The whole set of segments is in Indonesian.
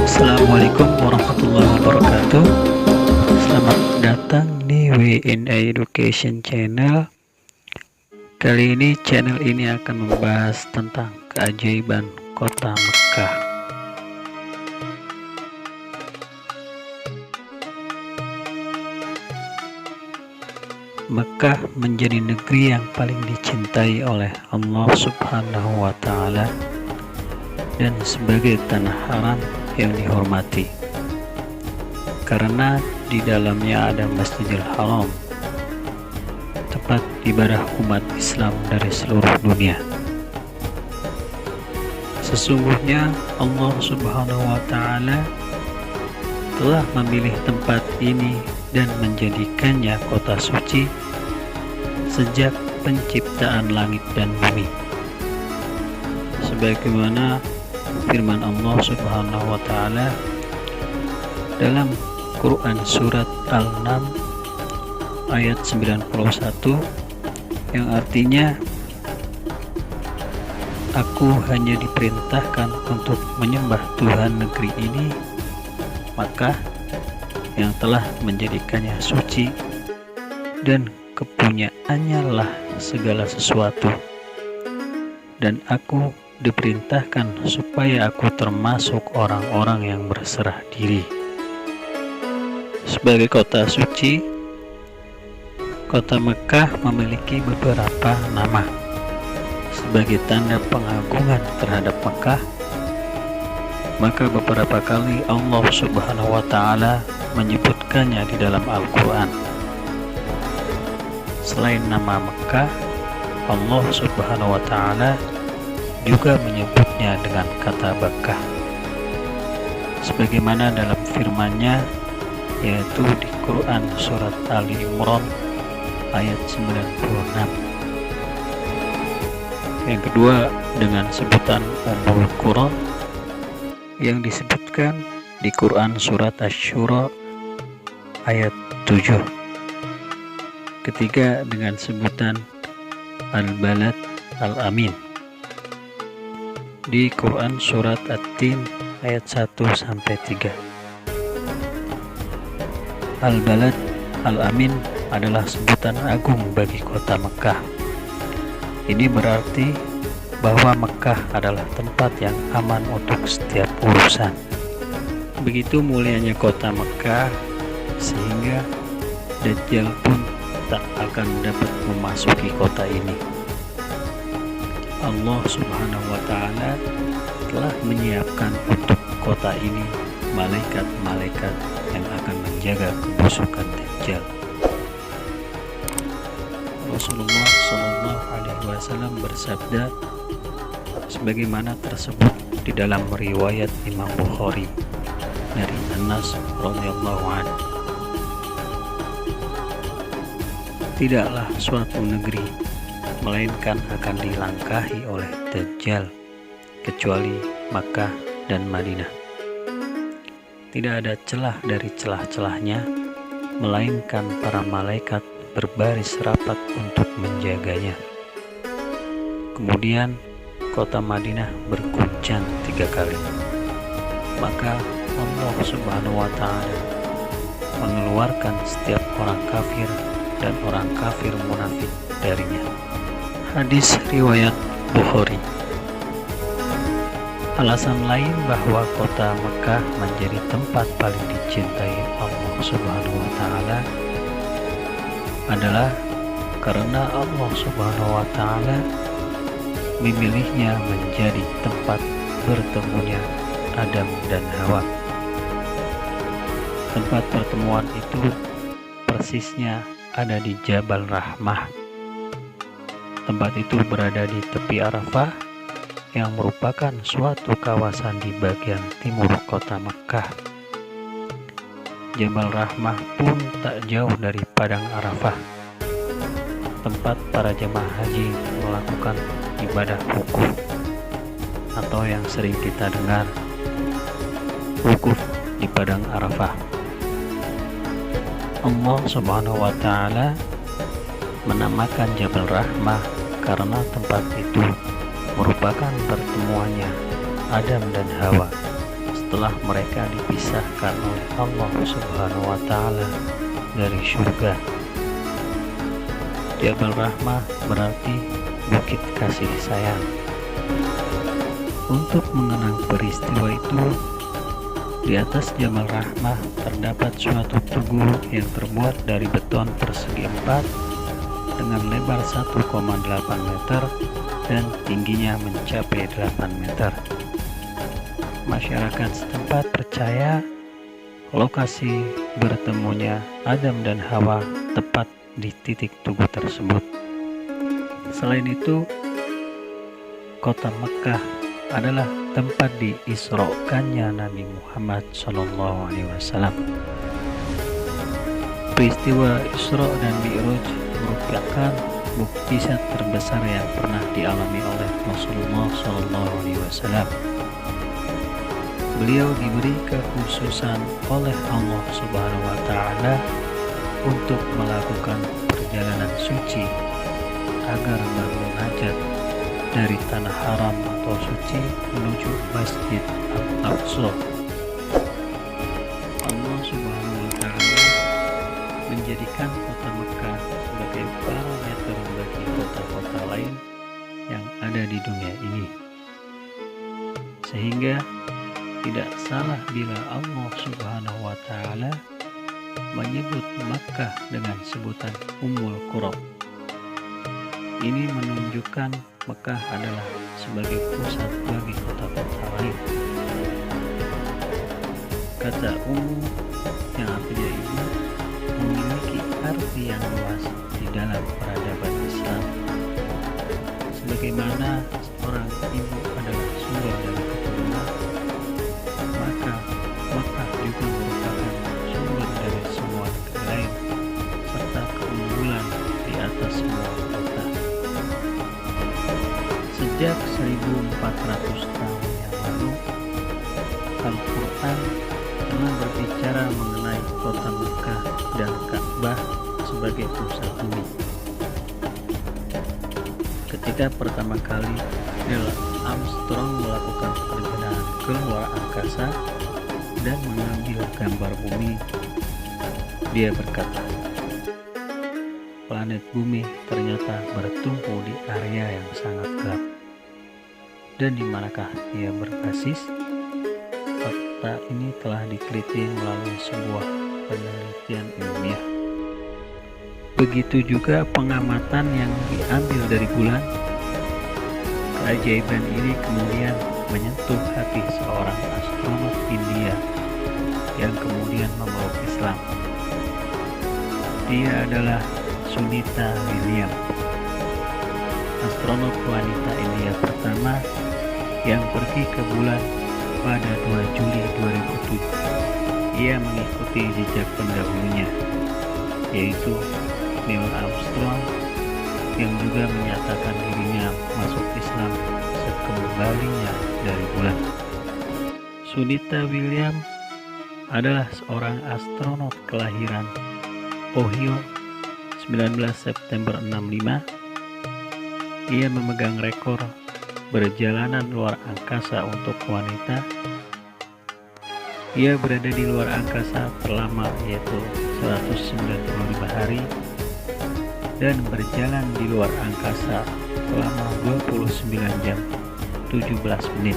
Assalamualaikum warahmatullahi wabarakatuh. Selamat datang di WNA Education Channel. Kali ini channel ini akan membahas tentang keajaiban kota Mekah. Mekah menjadi negeri yang paling dicintai oleh Allah Subhanahu wa Ta'ala dan sebagai tanah haram yang dihormati, karena di dalamnya ada Masjidil Haram, tempat ibadah umat Islam dari seluruh dunia. Sesungguhnya Allah Subhanahu wa Ta'ala telah memilih tempat ini dan menjadikannya kota suci sejak penciptaan langit dan bumi, sebagaimana firman Allah Subhanahu wa Ta'ala dalam Quran surat Al-Naml ayat 91, yang artinya, aku hanya diperintahkan untuk menyembah Tuhan negeri ini, Makkah, yang telah menjadikannya suci dan kepunyaannya lah segala sesuatu, dan aku diperintahkan supaya aku termasuk orang-orang yang berserah diri. Sebagai kota suci, kota Mekah memiliki beberapa nama. Sebagai tanda pengagungan terhadap Mekah, maka beberapa kali Allah Subhanahu wa Ta'ala menyebutkannya di dalam Al-Quran. Selain nama Mekah, Allah Subhanahu wa Ta'ala juga menyebutnya dengan kata Bakkah, sebagaimana dalam firman-Nya, yaitu di Quran surat Ali Imran ayat 96. Yang kedua dengan sebutan Ummul Qura, yang disebutkan di Quran surat Asy-Syura ayat 7. Ketiga dengan sebutan Al-Balad Al-Amin di Quran surat At-Tin ayat 1-3. Al-Balad Al-Amin adalah sebutan agung bagi kota Mekah. Ini berarti bahwa Mekah adalah tempat yang aman untuk setiap urusan. Begitu mulianya kota Mekah sehingga Dajjal pun tak akan dapat memasuki kota ini. Allah Subhanahu wa Ta'ala telah menyiapkan untuk kota ini malaikat-malaikat yang akan menjaga kebusukan Dajjal. Rasulullah Shallallahu Alaihi Wasallam bersabda, sebagaimana tersebut di dalam riwayat Imam Bukhari dari Anas radhiyallahu anhu, tidaklah suatu negeri melainkan akan dilangkahi oleh Dajjal kecuali Makkah dan Madinah. Tidak ada celah dari celah-celahnya, melainkan para malaikat berbaris rapat untuk menjaganya. Kemudian kota Madinah berguncang 3 kali. Maka Allah Subhanahu wa Ta'ala mengeluarkan setiap orang kafir dan orang kafir munafik darinya. Hadis riwayat Bukhari. Alasan lain bahwa kota Mekah menjadi tempat paling dicintai Allah Subhanahu wa Ta'ala adalah karena Allah Subhanahu wa Ta'ala memilihnya menjadi tempat bertemunya Adam dan Hawa. Tempat pertemuan itu persisnya ada di Jabal Rahmah. Tempat itu berada di tepi Arafah, yang merupakan suatu kawasan di bagian timur kota Mekah. Jabal Rahmah pun tak jauh dari Padang Arafah, tempat para jemaah haji melakukan ibadah wukuf, atau yang sering kita dengar wukuf di Padang Arafah. Allah Subhanahu wa Ta'ala menamakan Jabal Rahmah karena tempat itu merupakan pertemuannya Adam dan Hawa setelah mereka dipisahkan oleh Allah Subhanahu wa Ta'ala dari surga. Jabal Rahmah berarti bukit kasih sayang. Untuk mengenang peristiwa itu, di atas Jabal Rahmah terdapat suatu tugu yang terbuat dari beton persegi 4 dengan lebar 1,8 meter dan tingginya mencapai 8 meter. Masyarakat setempat percaya lokasi bertemunya Adam dan Hawa tepat di titik tugu tersebut. Selain itu, kota Mekkah adalah tempat diisrokannya Nabi Muhammad SAW. Peristiwa Isra dan Mi'raj merupakan mukjizat terbesar yang pernah dialami oleh Rasulullah SAW. Beliau diberi kekhususan oleh Allah Subhanahu wa Ta'ala untuk melakukan perjalanan suci agar bermunajat dari tanah haram atau suci menuju Masjid Al-Aqsa. Allah Subhanahu wa Ta'ala menjadikan kota Mekkah sebagai parameter bagi kota-kota lain yang ada di dunia ini, sehingga tidak salah bila Allah Subhanahu wa Ta'ala menyebut Makkah dengan sebutan Ummul Qura. Ini menunjukkan Mekah adalah sebagai pusat bagi kota-kota lain. Kata yang artinya ibu memiliki arti yang luas di dalam peradaban Islam. Sebagaimana seorang ibu adalah sumber dari keturunan, maka Mekah juga merupakan sumber dari semua negeri lain serta keunggulan di atas semua kota. Sejak 1400 tahun yang lalu, Al-Quran telah berbicara mengenai kota Mekkah dan Ka'bah sebagai pusat bumi. Ketika pertama kali Neil Armstrong melakukan perjalanan ke luar angkasa dan mengambil gambar bumi, dia berkata, planet bumi ternyata bertumpu di area yang sangat gelap. Dan di manakah ia berbasis? Fakta ini telah diteliti melalui sebuah penelitian ilmiah. Begitu juga pengamatan yang diambil dari bulan. Keajaiban ini kemudian menyentuh hati seorang astronot India yang kemudian memeluk Islam. Dia adalah Sunita Williams, astronot wanita India pertama yang pergi ke bulan pada 2 Juli 2007. Ia mengikuti jejak pendahulunya, yaitu Neil Armstrong, yang juga menyatakan dirinya masuk Islam sekembalinya dari bulan. Sunita Williams adalah seorang astronot kelahiran Ohio 19 September 65. Ia memegang rekor perjalanan luar angkasa untuk wanita. Ia berada di luar angkasa terlama, yaitu 195 hari, dan berjalan di luar angkasa selama 29 jam 17 menit.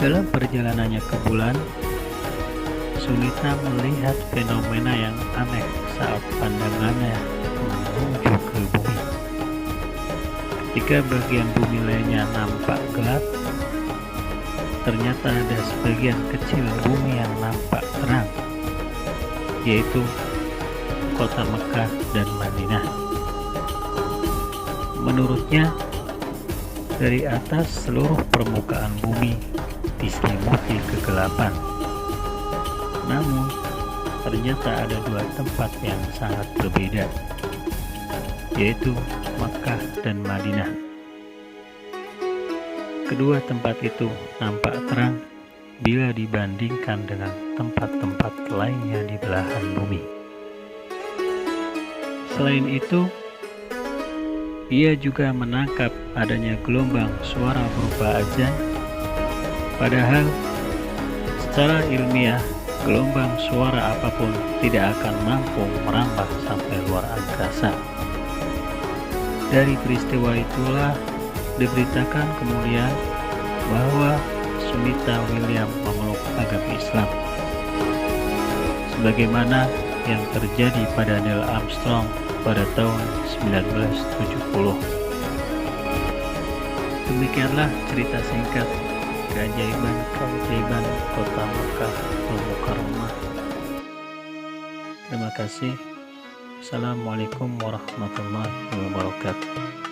Dalam perjalanannya ke bulan, Sunita melihat fenomena yang aneh saat pandangannya menuju ke bumi. Ketika bagian bumi lainnya nampak gelap, ternyata ada sebagian kecil bumi yang nampak terang, yaitu kota Mekkah dan Madinah. Menurutnya, dari atas seluruh permukaan bumi diselimuti kegelapan. Namun, ternyata ada dua tempat yang sangat berbeda, yaitu Makkah dan Madinah. Kedua tempat itu nampak terang bila dibandingkan dengan tempat-tempat lainnya di belahan bumi. Selain itu, ia juga menangkap adanya gelombang suara berupa azan Padahal secara ilmiah, gelombang suara apapun tidak akan mampu merambah sampai luar angkasa. Dari peristiwa itulah diberitakan kemudian bahwa Sunita William memeluk agama Islam, sebagaimana yang terjadi pada Neil Armstrong pada tahun 1970. Demikianlah cerita singkat keajaiban kota Makkah Al-Mukarramah. Terima kasih. Assalamualaikum warahmatullahi wabarakatuh.